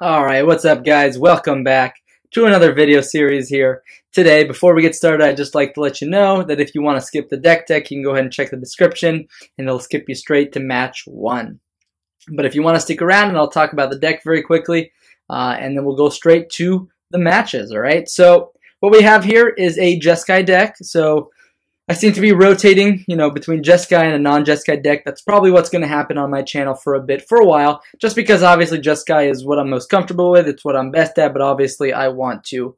Alright, what's up guys? Welcome back to another video series here. Today, before we get started, I'd just like to let you know that if you want to skip the deck, you can go ahead and check the description, and it'll skip you straight to match 1. But if you want to stick around, and I'll talk about the deck very quickly, and then we'll go straight to the matches, alright? So, what we have here is a Jeskai deck. So, I seem to be rotating, between Jeskai and a non-Jeskai deck. That's probably what's going to happen on my channel for a while, just because obviously Jeskai is what I'm most comfortable with. It's what I'm best at, but obviously I want to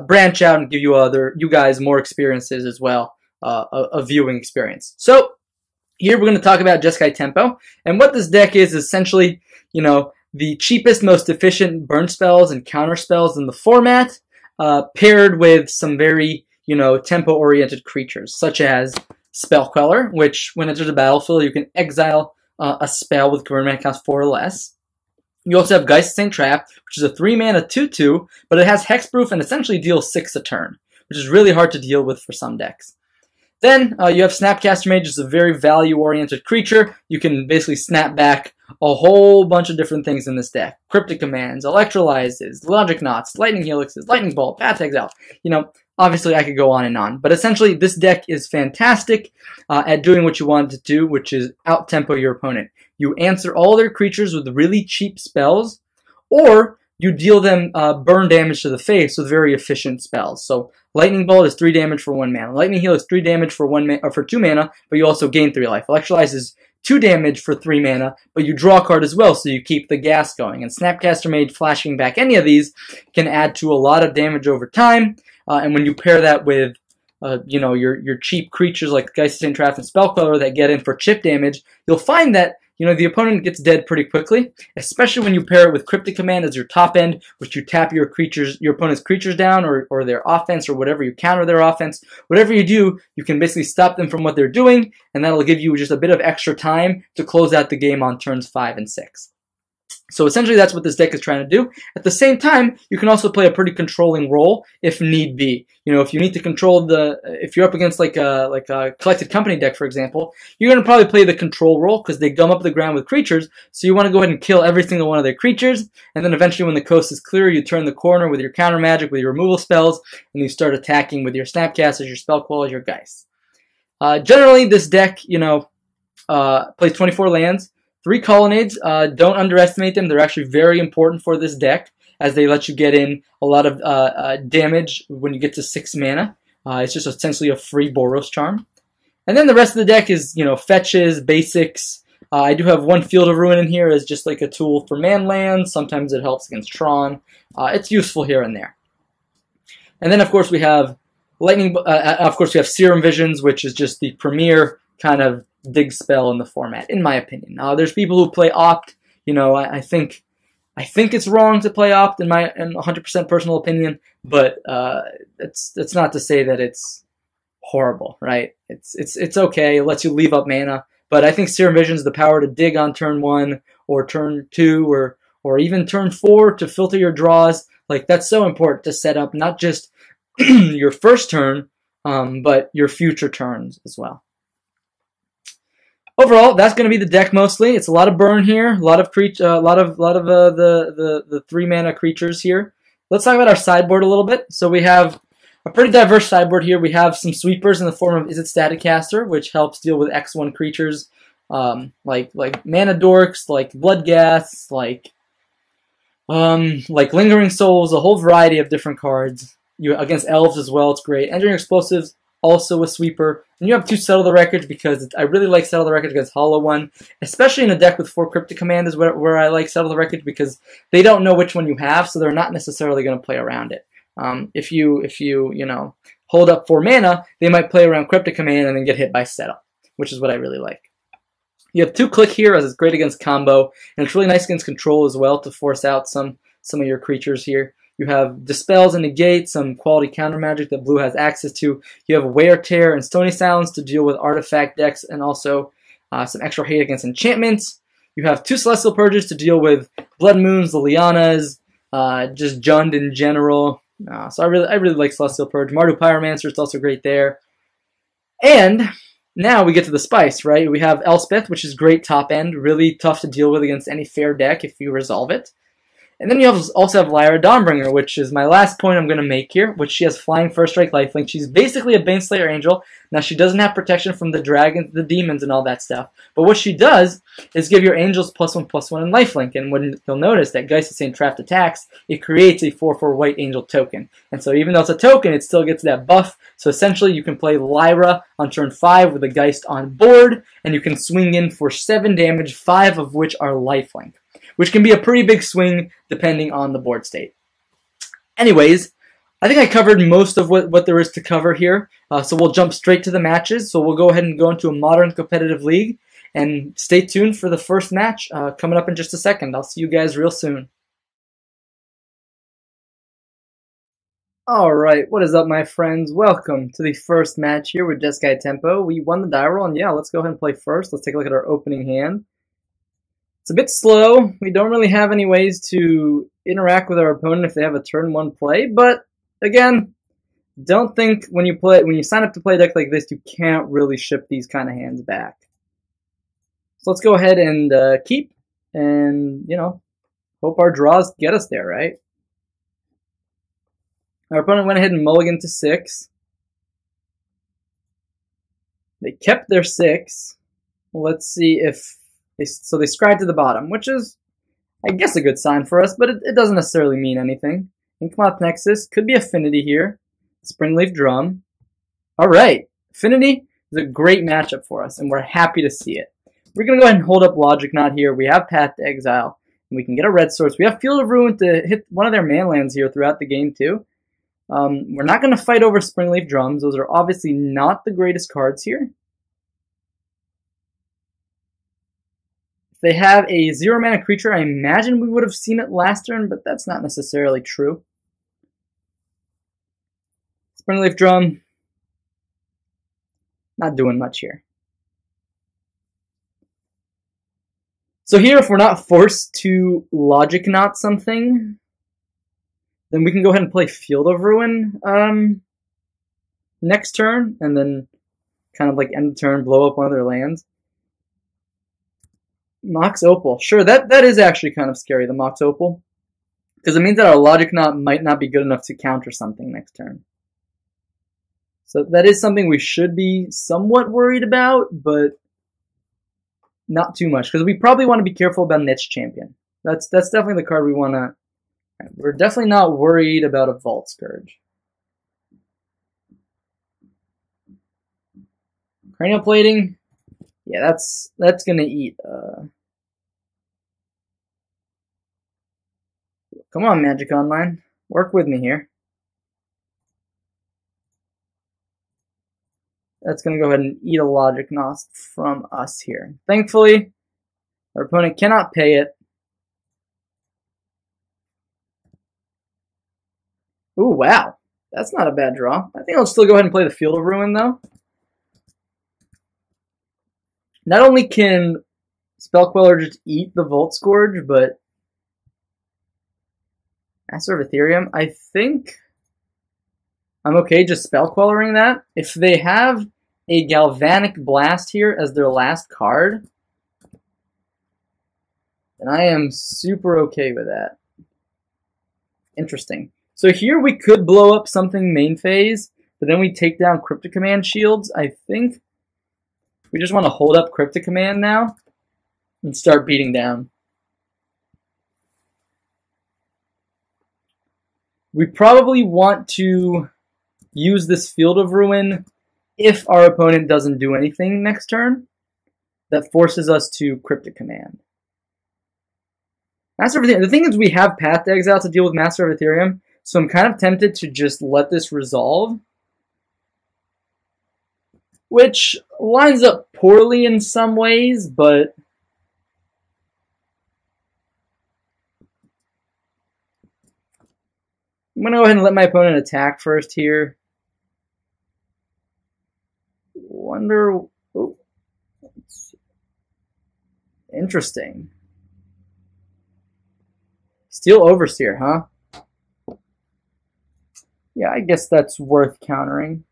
branch out and give you guys more experiences as well, a viewing experience. So here we're going to talk about Jeskai Tempo, and what this deck is essentially, the cheapest, most efficient burn spells and counter spells in the format, paired with some very tempo-oriented creatures, such as Spell Queller, which, when it enters the battlefield, you can exile a spell with converted mana cost 4 or less. You also have Geist of Saint Traft, which is a 3-mana 2/2, but it has hexproof and essentially deals 6 a turn, which is really hard to deal with for some decks. Then you have Snapcaster Mage, which is a very value-oriented creature. You can basically snap back a whole bunch of different things in this deck. Cryptic Commands, Electrolyzes, Logic Knots, Lightning Helixes, Lightning Bolt, Path to Exile. Obviously I could go on and on. But essentially this deck is fantastic at doing what you want it to do, which is out-tempo your opponent. You answer all their creatures with really cheap spells, or you deal them burn damage to the face with very efficient spells. So Lightning Bolt is 3 damage for 1 mana. Lightning Heal is 3 damage for 2 mana, but you also gain 3 life. Electrolyze is 2 damage for 3 mana, but you draw a card as well, so you keep the gas going. And Snapcaster Mage flashing back any of these can add to a lot of damage over time. And when you pair that with, your cheap creatures like Geist of Saint Traft and Spell Queller that get in for chip damage, you'll find that, the opponent gets dead pretty quickly, especially when you pair it with Cryptic Command as your top end, which you tap your opponent's creatures down or their offense or whatever, you counter their offense. Whatever you do, you can basically stop them from what they're doing, and that'll give you just a bit of extra time to close out the game on turns 5 and 6. So essentially that's what this deck is trying to do. At the same time, you can also play a pretty controlling role if need be. If you need to control if you're up against like a Collected Company deck, for example, you're going to probably play the control role because they gum up the ground with creatures, so you want to go ahead and kill every single one of their creatures, and then eventually when the coast is clear, you turn the corner with your counter magic, with your removal spells, and you start attacking with your Snapcasters, your Spell Queller, your Geist. Generally, this deck, plays 24 lands. 3 Colonnades, don't underestimate them. They're actually very important for this deck, as they let you get in a lot of damage when you get to 6 mana. It's just essentially a free Boros Charm. And then the rest of the deck is, fetches, basics. I do have 1 Field of Ruin in here as just like a tool for man lands. Sometimes it helps against Tron. It's useful here and there. And then, of course, we have Serum Visions, which is just the premier kind of dig spell in the format, in my opinion. There's people who play Opt. I think it's wrong to play Opt in 100% personal opinion, but it's not to say that it's horrible, right? It's okay. It lets you leave up mana, but I think Serum Vision's the power to dig on turn 1 or turn 2 or even turn 4 to filter your draws. Like, that's so important to set up not just your first turn, but your future turns as well. Overall, that's going to be the deck mostly. It's a lot of burn here, a lot of the 3 mana creatures here. Let's talk about our sideboard a little bit. So we have a pretty diverse sideboard here. We have some sweepers in the form of Is It Staticaster, which helps deal with X1 creatures like Mana Dorks, like Bloodghast, like Lingering Souls, a whole variety of different cards. Against Elves as well, it's great. Engineering Explosives, also a sweeper. And you have 2 Settle the Records, because I really like Settle the Records against Hollow One, especially in a deck with 4 Cryptic Command is where I like Settle the Records, because they don't know which one you have, so they're not necessarily going to play around it. If you hold up 4 mana, they might play around Cryptic Command and then get hit by Settle, which is what I really like. You have 2 Click here, as it's great against combo, and it's really nice against control as well to force out some of your creatures here. You have Dispels and Negate, some quality counter magic that blue has access to. You have Wear, Tear, and Stony Silence to deal with artifact decks, and also some extra hate against enchantments. You have 2 Celestial Purges to deal with Blood Moons, the Lianas, just Jund in general. So I really like Celestial Purge. Mardu Pyromancer, it's also great there. And now we get to the spice, right? We have Elspeth, which is great top end, really tough to deal with against any fair deck if you resolve it. And then you also have Lyra Dawnbringer, which is my last point I'm going to make here, which she has flying, first strike, lifelink. She's basically a Baneslayer Angel. Now, she doesn't have protection from the dragons, the demons, and all that stuff. But what she does is give your angels +1/+1 in lifelink. And when you'll notice that Geist of Saint Traft attacks, it creates a 4/4 white angel token. And so even though it's a token, it still gets that buff. So essentially, you can play Lyra on turn 5 with a Geist on board, and you can swing in for 7 damage, 5 of which are lifelink, which can be a pretty big swing depending on the board state. Anyways, I think I covered most of what there is to cover here, so we'll jump straight to the matches. So we'll go ahead and go into a modern competitive league, and stay tuned for the first match coming up in just a second. I'll see you guys real soon. Alright, what is up, my friends? Welcome to the first match here with Jeskai Tempo. We won the die roll, and yeah, let's go ahead and play first. Let's take a look at our opening hand. It's a bit slow. We don't really have any ways to interact with our opponent if they have a turn 1 play, but again, don't think when you sign up to play a deck like this, you can't really ship these kind of hands back. So let's go ahead and keep, and, you know, hope our draws get us there, right? Our opponent went ahead and mulliganed to 6. They kept their 6. Let's see if so they scried to the bottom, which is, I guess, a good sign for us, but it doesn't necessarily mean anything. Inkmoth Nexus, could be Affinity here. Springleaf Drum. Alright, Affinity is a great matchup for us, and we're happy to see it. We're going to go ahead and hold up Logic Knot here. We have Path to Exile, and we can get a red source. We have Field of Ruin to hit one of their man lands here throughout the game, too. We're not going to fight over Springleaf Drums. Those are obviously not the greatest cards here. They have a 0-mana creature. I imagine we would have seen it last turn, but that's not necessarily true. Springleaf Drum, not doing much here. So here, if we're not forced to Logic Knot something, then we can go ahead and play Field of Ruin next turn, and then kind of like end the turn, blow up one of their lands. Mox Opal. Sure, that is actually kind of scary, the Mox Opal. Because it means that our Logic Knot might not be good enough to counter something next turn. So that is something we should be somewhat worried about, but not too much. Because we probably want to be careful about Niche Champion. That's definitely the card we want to... We're definitely not worried about a Vault Scourge. Cranial Plating. Yeah, that's gonna eat. Come on, Magic Online, work with me here. That's gonna go ahead and eat a Logic Knot from us here. Thankfully, our opponent cannot pay it. Ooh, wow, that's not a bad draw. I think I'll still go ahead and play the Field of Ruin though. Not only can Spell Queller just eat the Volt Scourge, but Master of Ethereum, I think I'm okay just Spell Quellering that. If they have a Galvanic Blast here as their last card, then I am super okay with that. Interesting. So here we could blow up something main phase, but then we take down Cryptic Command shields. I think we just want to hold up Cryptic Command now and start beating down. We probably want to use this Field of Ruin if our opponent doesn't do anything next turn that forces us to Cryptic Command. Master of Ethereum. The thing is, we have Path to Exile to deal with Master of Ethereum, so I'm kind of tempted to just let this resolve, which lines up poorly in some ways, but I'm going to go ahead and let my opponent attack first here. Wonder... Oh, interesting. Steel Overseer, huh? Yeah, I guess that's worth countering.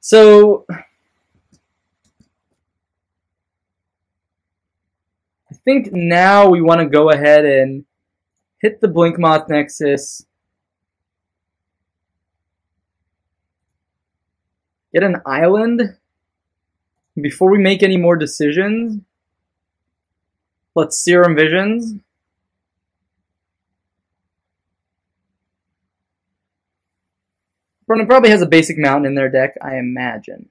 So I think now we want to go ahead and hit the Blinkmoth Nexus. Get an island. Before we make any more decisions, let's Serum Visions. Opponent probably has a basic mountain in their deck, I imagine.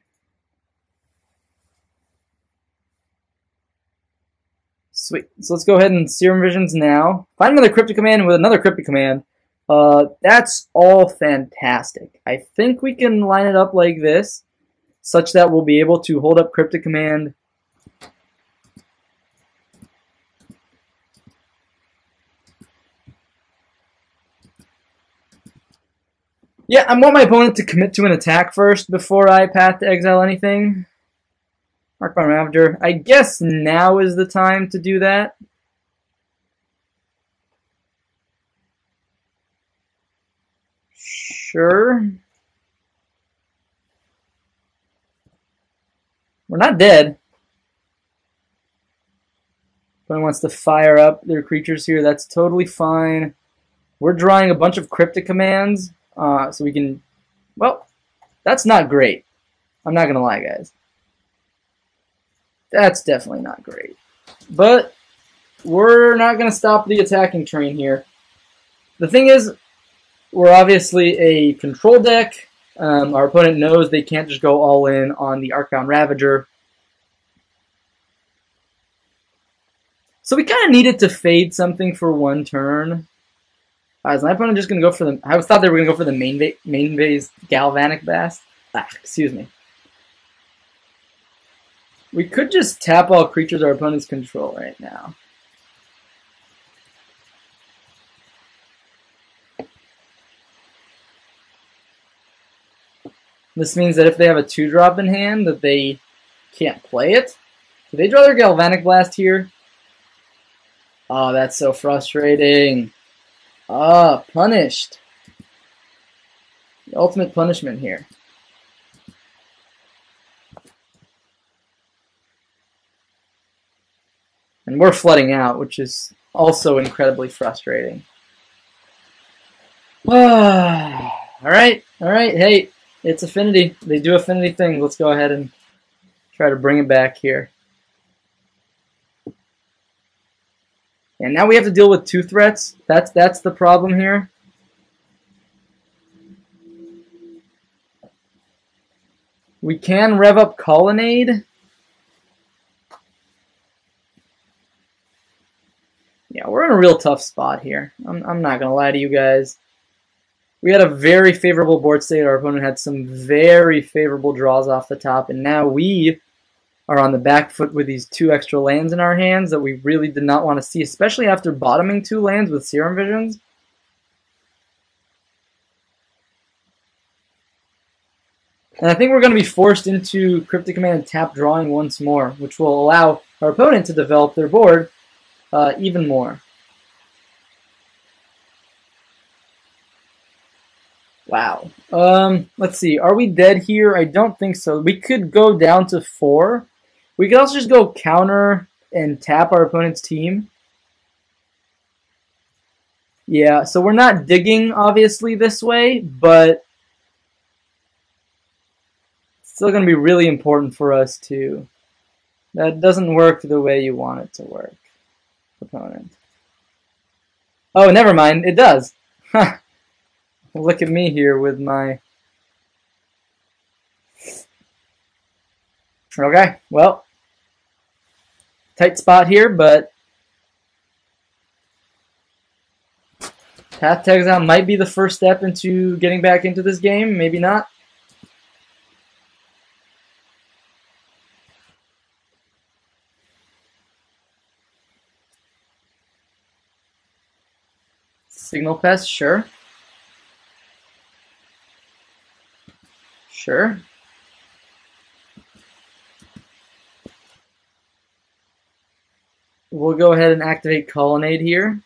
Sweet. So let's go ahead and Serum Visions now. Find another Cryptic Command with another Cryptic Command. That's all fantastic. I think we can line it up like this, such that we'll be able to hold up Cryptic Command. Yeah, I want my opponent to commit to an attack first before I path to exile anything. Arcbound Ravager. I guess now is the time to do that. Sure. We're not dead. Opponent wants to fire up their creatures here. That's totally fine. We're drawing a bunch of Cryptic Commands. So we can, well, that's not great. I'm not going to lie, guys. That's definitely not great. But we're not going to stop the attacking train here. The thing is, we're obviously a control deck. Our opponent knows they can't just go all in on the Arcbound Ravager. So we kind of needed to fade something for one turn. Is my opponent just going to go for the... I thought they were going to go for the main phase Galvanic Blast. Excuse me. We could just tap all creatures our opponents control right now. This means that if they have a 2-drop in hand, that they can't play it. Do they draw their Galvanic Blast here? Oh, that's so frustrating. Ah, punished. The ultimate punishment here. And we're flooding out, which is also incredibly frustrating. Alright. Hey, it's Affinity. They do Affinity things. Let's go ahead and try to bring it back here. And now we have to deal with 2 threats. That's the problem here. We can rev up Colonnade. Yeah, we're in a real tough spot here. I'm not going to lie to you guys. We had a very favorable board state. Our opponent had some very favorable draws off the top. And now we are on the back foot with these 2 extra lands in our hands that we really did not want to see, especially after bottoming 2 lands with Serum Visions. And I think we're going to be forced into Cryptic Command tap drawing once more, which will allow our opponent to develop their board even more. Wow. Let's see. Are we dead here? I don't think so. We could go down to 4. We could also just go counter and tap our opponent's team. Yeah, so we're not digging, obviously, this way, but it's still going to be really important for us to... That doesn't work the way you want it to work, opponent. Oh, never mind. It does. Look at me here with my... Okay, well, tight spot here, but path to exile might be the first step into getting back into this game. Maybe not. Signal Pest, sure. Sure. We'll go ahead and activate Colonnade here.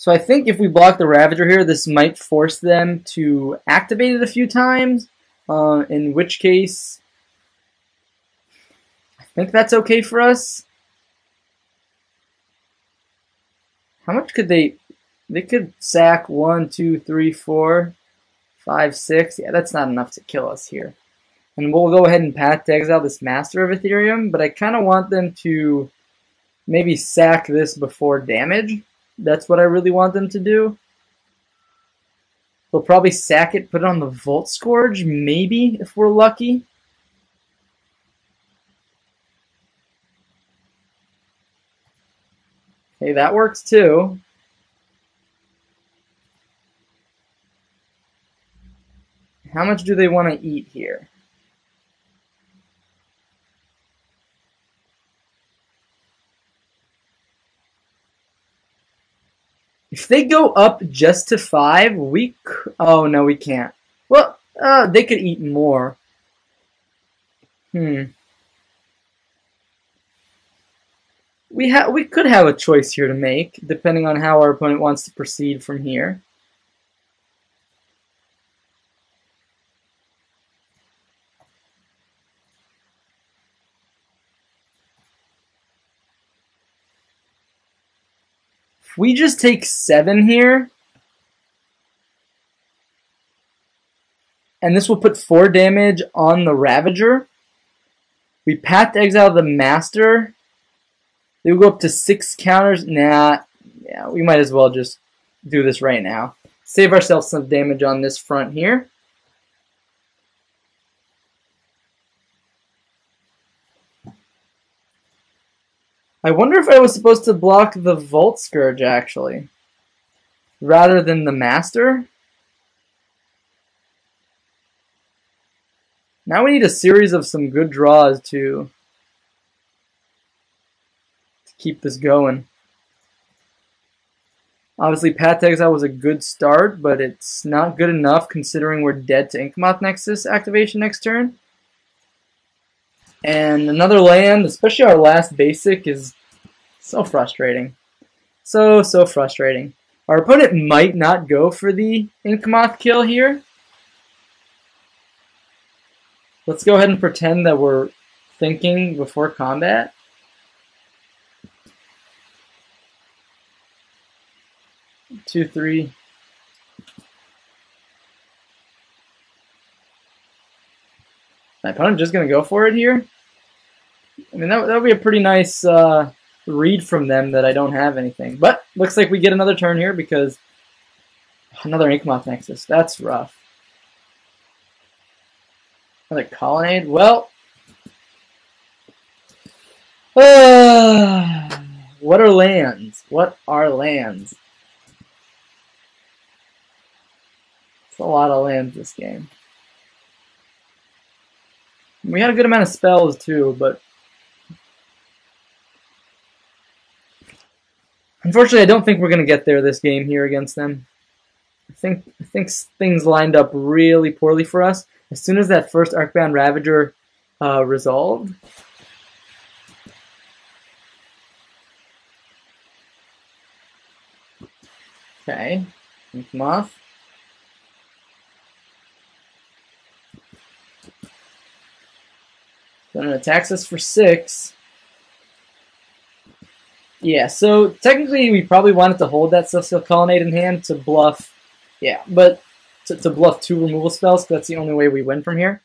So I think if we block the Ravager here, this might force them to activate it a few times, in which case I think that's okay for us. How much could they could sack 1, 2, 3, 4, 5, 6. Yeah, that's not enough to kill us here. And we'll go ahead and path to exile this Master of Ethereum, but I kind of want them to maybe sack this before damage. That's what I really want them to do. They'll probably sack it, put it on the Volt Scourge, maybe, if we're lucky. Okay, that works too. How much do they want to eat here? If they go up just to 5, oh no, we can't. Well, they could eat more. We could have a choice here to make, depending on how our opponent wants to proceed from here. If we just take 7 here, and this will put 4 damage on the Ravager. We path to exile the Master. They will go up to 6 counters. Nah, yeah, we might as well just do this right now. Save ourselves some damage on this front here. I wonder if I was supposed to block the Volt Scourge, actually, rather than the Master. Now we need a series of some good draws to keep this going. Obviously, Path to Exile was a good start, but it's not good enough considering we're dead to Inkmoth Nexus activation next turn. And another land, especially our last basic, is so frustrating. So frustrating. Our opponent might not go for the Inkmoth kill here. Let's go ahead and pretend that we're thinking before combat. Two, three. My opponent just going to go for it here? I mean, that would be a pretty nice read from them that I don't have anything. But looks like we get another turn here because another Inkmoth Nexus. That's rough. Another Colonnade. Well, what are lands? What are lands? It's a lot of lands this game. We had a good amount of spells too, but unfortunately, I don't think we're going to get there this game here against them. I think things lined up really poorly for us. As soon as that first Arcbound Ravager resolved, okay, Inkmoth. Then it attacks us for 6. Yeah, so technically we probably wanted to hold that Celestial Colonnade in hand to bluff. Yeah, but to bluff 2 removal spells, because that's the only way we win from here.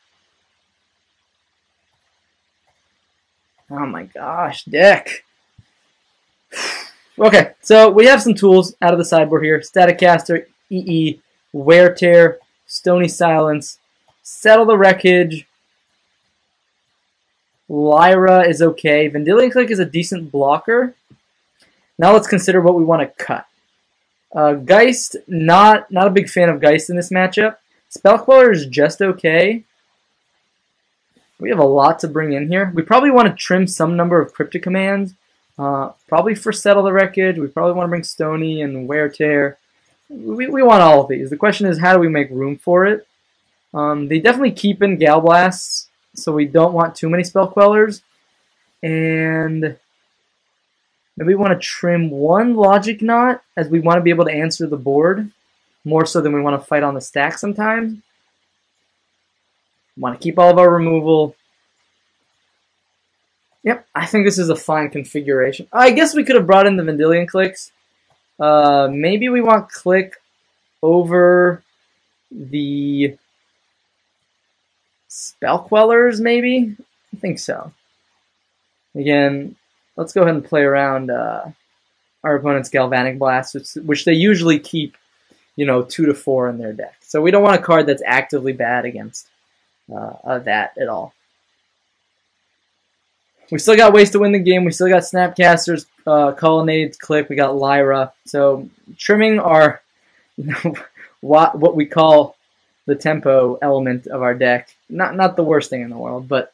Oh my gosh, deck. Okay, so we have some tools out of the sideboard here. Static Caster, EE, Wear Tear, Stony Silence, Settle the Wreckage. Lyra is okay. Vendilion Click is a decent blocker. Now let's consider what we want to cut. Geist, not a big fan of Geist in this matchup. Spellqueller is just okay. We have a lot to bring in here. We probably want to trim some number of Cryptic commands. Probably for Settle the Wreckage. We probably want to bring Stony and Wear Tear. We want all of these. The question is, how do we make room for it? They definitely keep in Gal Blasts, so we don't want too many Spellquellers. And Maybe we want to trim one logic knot, as we want to be able to answer the board more so than we want to fight on the stack sometimes. Want to keep all of our removal. Yep, I think this is a fine configuration. I guess we could have brought in the Vendilion clicks. Maybe we want click over the Spell Quellers, maybe? I think so. Again, let's go ahead and play around our opponent's Galvanic Blast, which they usually keep, 2 to 4 in their deck. So we don't want a card that's actively bad against that at all. We still got ways to win the game. We still got Snapcasters, Colonnades, Click. We got Lyra. So trimming our, what we call the tempo element of our deck. Not the worst thing in the world, but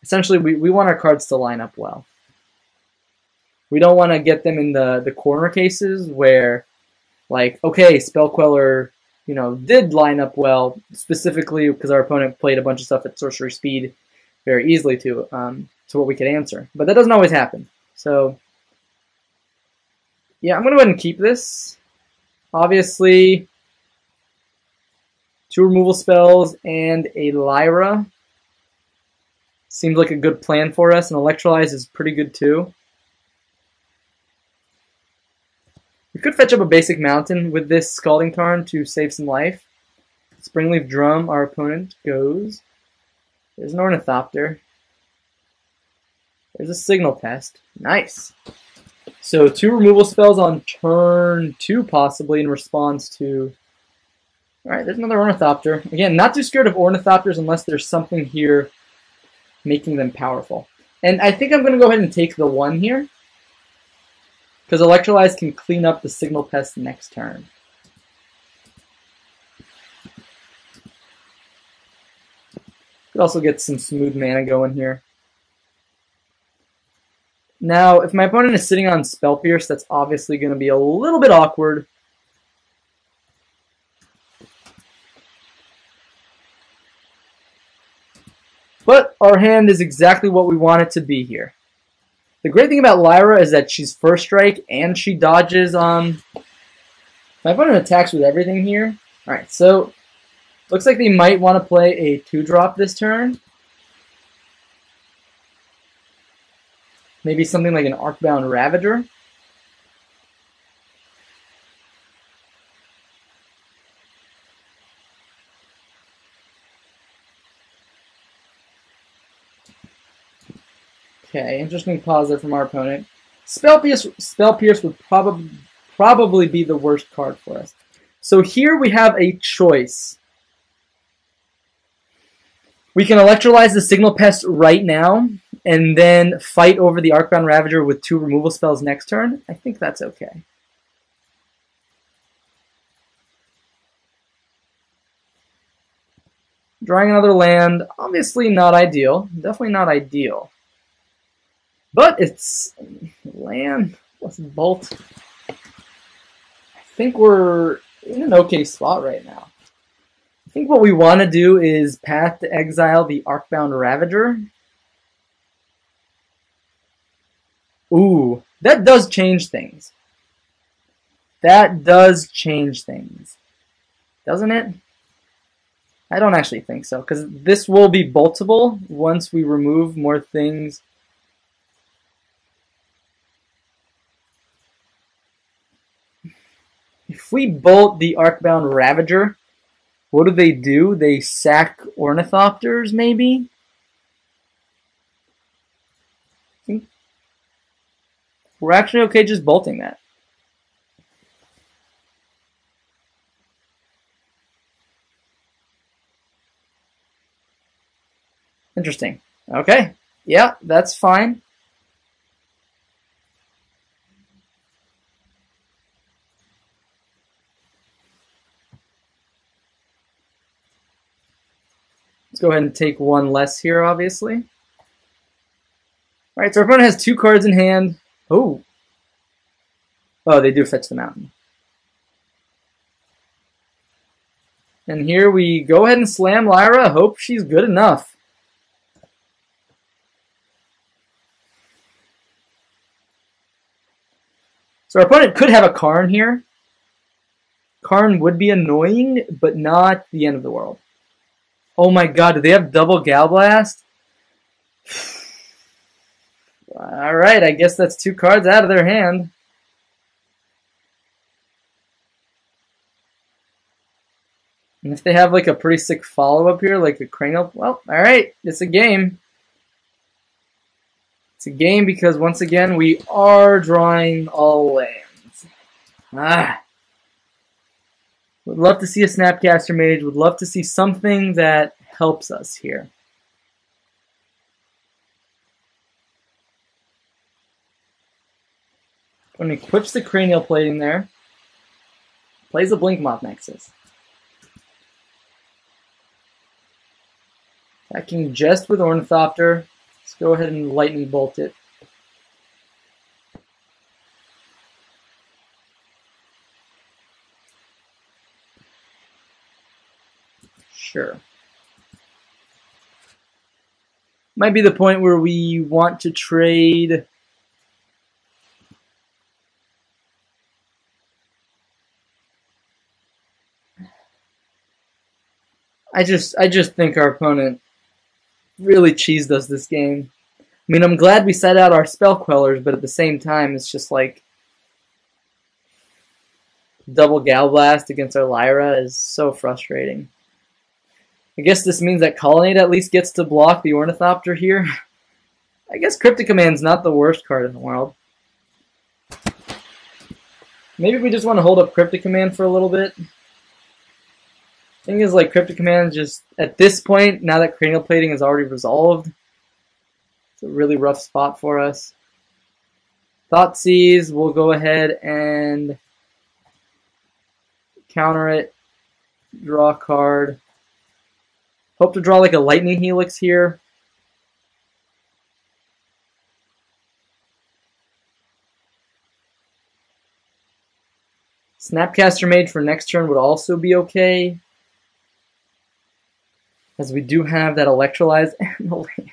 essentially we want our cards to line up well. We don't want to get them in the corner cases where, like, okay, Spell Queller, did line up well, specifically because our opponent played a bunch of stuff at sorcery speed very easily to what we could answer. But that doesn't always happen. So, yeah, I'm going to go ahead and keep this. Obviously, 2 removal spells and a Lyra seems like a good plan for us, and Electrolyze is pretty good too. We could fetch up a basic mountain with this Scalding Tarn to save some life. Springleaf Drum, our opponent goes. There's an Ornithopter. There's a Signal Pest. Nice. So 2 removal spells on turn 2 possibly in response to... Alright, there's another Ornithopter. Again, not too scared of Ornithopters unless there's something here making them powerful. And I think I'm going to go ahead and take the 1 here, because Electrolyze can clean up the Signal Pest next turn. Could also get some smooth mana going here. Now, if my opponent is sitting on Spell Pierce, that's obviously going to be a little bit awkward. But our hand is exactly what we want it to be here. The great thing about Lyra is that she's first strike and she dodges. My opponent attacks with everything here. Alright, so looks like they might want to play a 2-drop this turn. Maybe something like an Arcbound Ravager. Okay, interesting pause there from our opponent. Spell Pierce would probably be the worst card for us. So here we have a choice. We can Electrolyze the Signal Pest right now, and then fight over the Arcbound Ravager with 2 removal spells next turn. I think that's okay. Drawing another land, obviously not ideal. Definitely not ideal. But it's land plus bolt. I think we're in an okay spot right now. I think what we want to do is path to exile the Arcbound Ravager. Ooh, that does change things. That does change things. Doesn't it? I don't actually think so, because this will be boltable once we remove more things. If we bolt the Arcbound Ravager, what do? They sack Ornithopters, maybe? I think we're actually okay just bolting that. Interesting. Okay. Yeah, that's fine. Let's go ahead and take 1 less here, obviously. Alright, so our opponent has 2 cards in hand. Oh. Oh, they do fetch the mountain. And here we go ahead and slam Lyra. Hope she's good enough. So our opponent could have a Karn here. Karn would be annoying, but not the end of the world. Oh my god, do they have double Gal Blast? Alright, I guess that's 2 cards out of their hand. And if they have like a pretty sick follow-up here, like a Cranial, well, alright, it's a game. It's a game because once again we are drawing all lands. Would love to see a Snapcaster Mage, would love to see something that helps us here. When he equips the Cranial Plating there, plays a Blinkmoth Nexus. Attacking just with Ornithopter. Let's go ahead and Lightning Bolt it. Sure. Might be the point where we want to trade I just think our opponent really cheesed us this game. I mean, I'm glad we set out our Spell Quellers, but at the same time, it's just like double Gal Blast against our Lyra is so frustrating. I guess this means that Colonnade at least gets to block the Ornithopter here. I guess Cryptic Command's not the worst card in the world. Maybe we just want to hold up Cryptic Command for a little bit. Thing is, like, Cryptic Command just, at this point, now that Cranial Plating is already resolved, it's a really rough spot for us. Thoughtseize, we'll go ahead and counter it, draw a card. Hope to draw like a Lightning Helix here. Snapcaster Mage for next turn would also be okay, as we do have that Electrolyze and the land.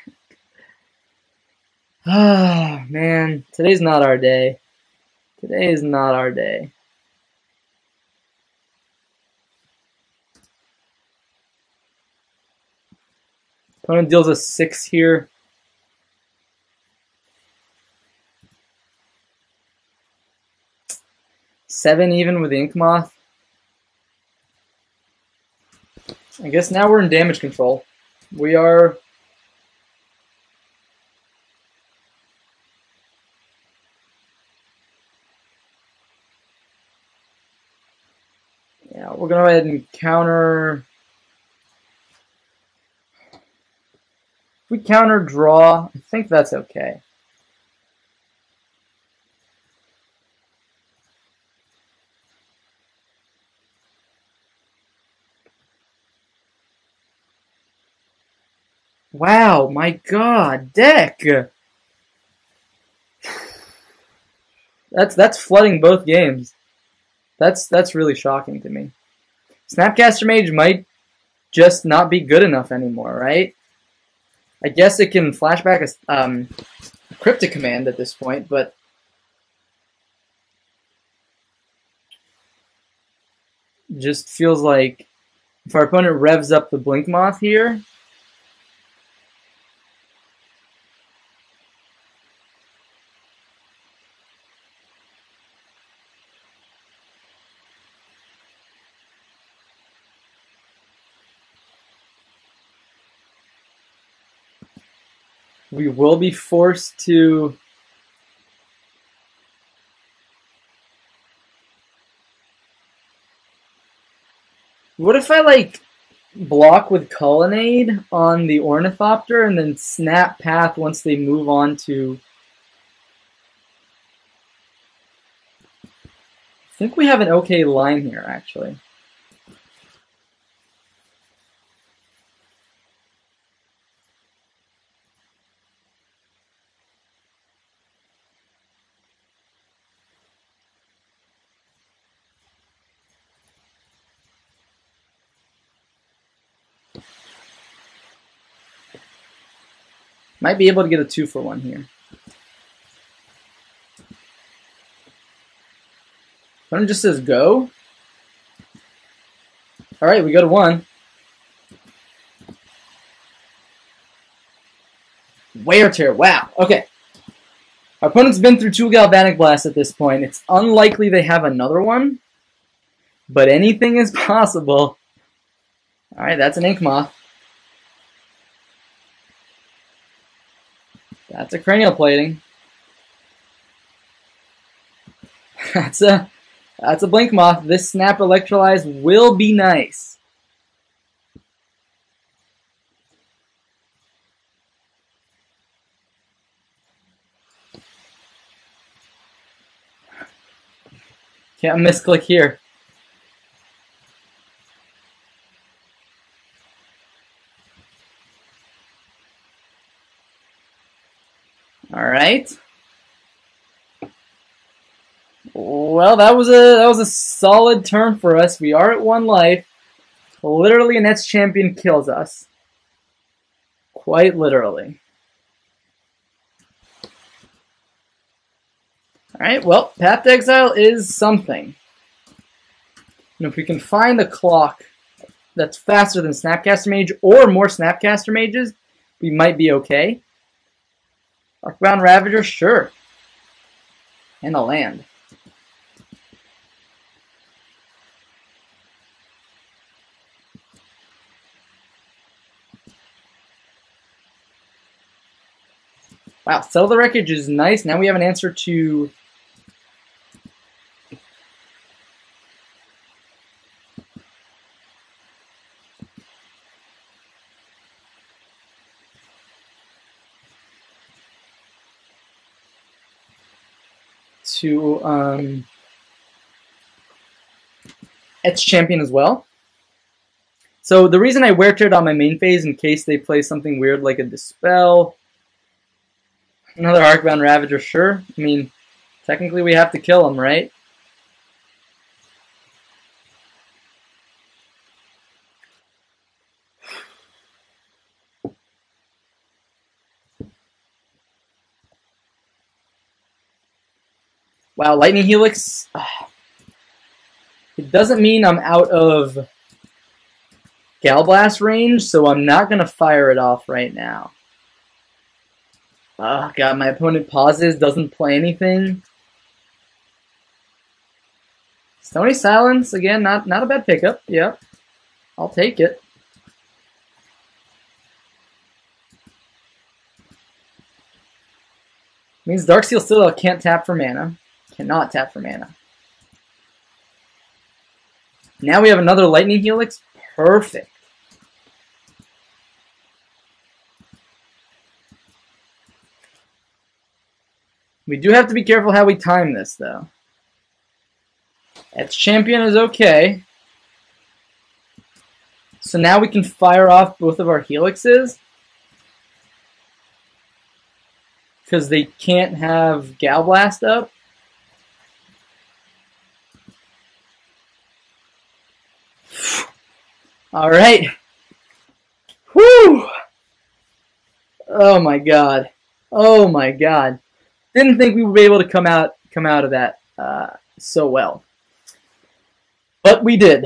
Ah, man, today's not our day. Today is not our day. Opponent deals a 6 here. Seven even with the Ink Moth. I guess now we're in damage control. We are... Yeah, we're going to go ahead and counter... If we counter draw, I think that's okay. Wow, my god, deck! That's flooding both games. That's really shocking to me. Snapcaster Mage might just not be good enough anymore, right? I guess it can flashback a Cryptic Command at this point, but just feels like if our opponent revs up the Blink Moth here, we will be forced to what if I like block with Colonnade on the Ornithopter and then snap path once they move on to... I think we have an okay line here, actually. Might be able to get a 2-for-1 here. Opponent just says go. Alright, we go to 1. Wear Tear. Wow. Okay. Our opponent's been through 2 Galvanic Blasts at this point. It's unlikely they have another one, but anything is possible. Alright, that's an Ink Moth. That's a Cranial Plating. That's a Blink Moth. This Snap Electrolyze will be nice. Can't misclick here. All right. Well, that was a solid turn for us. We are at 1 life. Literally, an Etched Champion kills us. Quite literally. Alright, well, Path to Exile is something. And if we can find a clock that's faster than Snapcaster Mage or more Snapcaster Mages, we might be okay. Arcbound Ravager, sure. And a land. Wow, Settle the Wreckage is nice. Now we have an answer to... Etched Champion as well. So the reason I wear Teared on my main phase in case they play something weird like a Dispel... Another Arcbound Ravager, sure. I mean, technically we have to kill him, right? Wow, Lightning Helix. It doesn't mean I'm out of Galblast range, so I'm not going to fire it off right now. Oh god, my opponent pauses, doesn't play anything. Stony Silence, again, not a bad pickup. Yep, I'll take it. Means Darksteel Citadel can't tap for mana. Cannot tap for mana. Now we have another Lightning Helix. Perfect. We do have to be careful how we time this, though. Etched Champion is okay. So now we can fire off both of our Helixes. Because they can't have Galblast up. Alright. Whew! Oh my god. Oh my god. Didn't think we would be able to come out of that so well. But we did.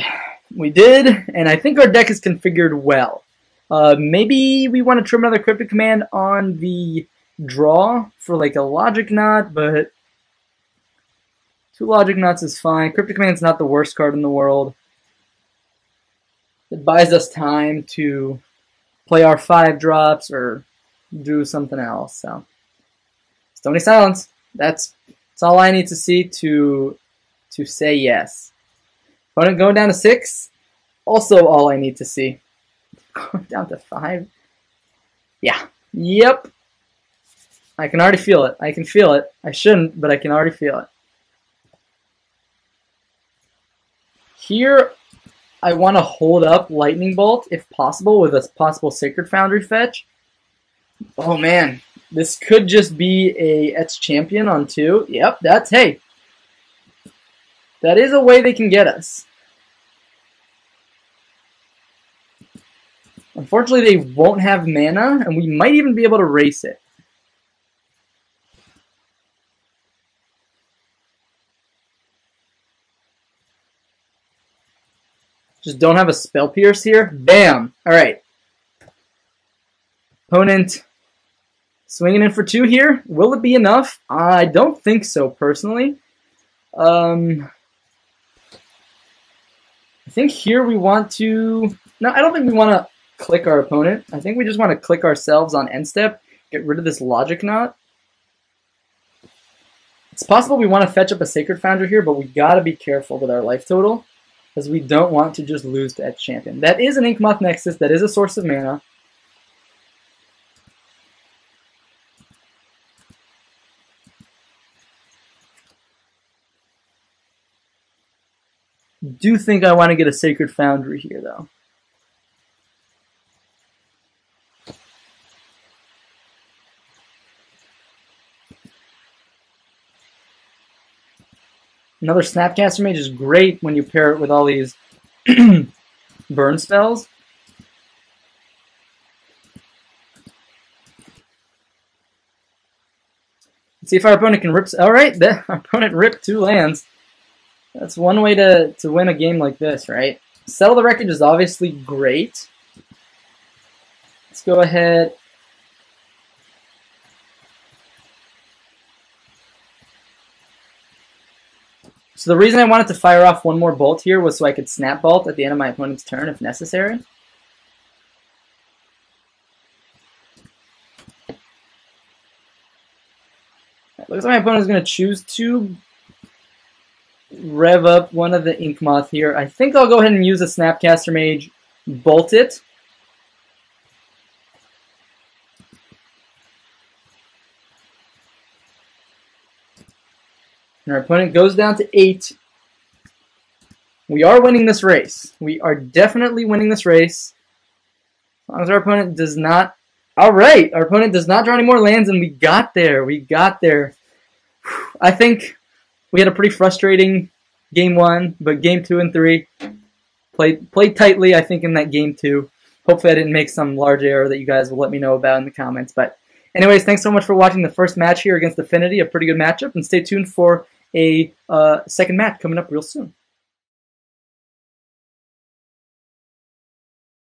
We did, and I think our deck is configured well. Maybe we want to trim another Cryptic Command on the draw for like a Logic Knot, but 2 Logic Knots is fine. Cryptic Command's not the worst card in the world. It buys us time to play our 5 drops or do something else. So Stony Silence. That's all I need to see to say yes. Opponent going down to 6. Also all I need to see. Going down to 5. Yeah. Yep. I can already feel it. I can feel it. I shouldn't, but I can already feel it. Here, I want to hold up Lightning Bolt, if possible, with a possible Sacred Foundry fetch. Oh, man. This could just be a Etched Champion on 2. Yep, that's, hey. That is a way they can get us. Unfortunately, they won't have mana, and we might even be able to race it. Just don't have a Spell Pierce here. Bam! Alright. Opponent swinging in for 2 here. Will it be enough? I don't think so, personally. I think here we want to... No, I don't think we want to click our opponent. I think we just want to click ourselves on end step. Get rid of this Logic Knot. It's possible we want to fetch up a Sacred Foundry here, but we got to be careful with our life total, because we don't want to just lose to Edge Champion. That is an Inkmoth Nexus. That is a source of mana. Do think I want to get a Sacred Foundry here, though. Another Snapcaster Mage is great when you pair it with all these burn spells. Let's see if our opponent can rip... Alright, our opponent ripped 2 lands. That's one way to win a game like this, right? Settle the Wreckage is obviously great. Let's go ahead... So the reason I wanted to fire off 1 more bolt here was so I could Snap Bolt at the end of my opponent's turn if necessary. Looks like my opponent is going to choose to rev up one of the Inkmoth here. I think I'll go ahead and use a Snapcaster Mage, bolt it. And our opponent goes down to 8. We are winning this race. We are definitely winning this race. As long as our opponent does not... Alright, our opponent does not draw any more lands, and we got there. We got there. I think we had a pretty frustrating game 1, but game 2 and 3 played tightly, I think, in that game 2. Hopefully I didn't make some large error that you guys will let me know about in the comments. But anyways, thanks so much for watching the first match here against Affinity, a pretty good matchup, and stay tuned for a second match coming up real soon.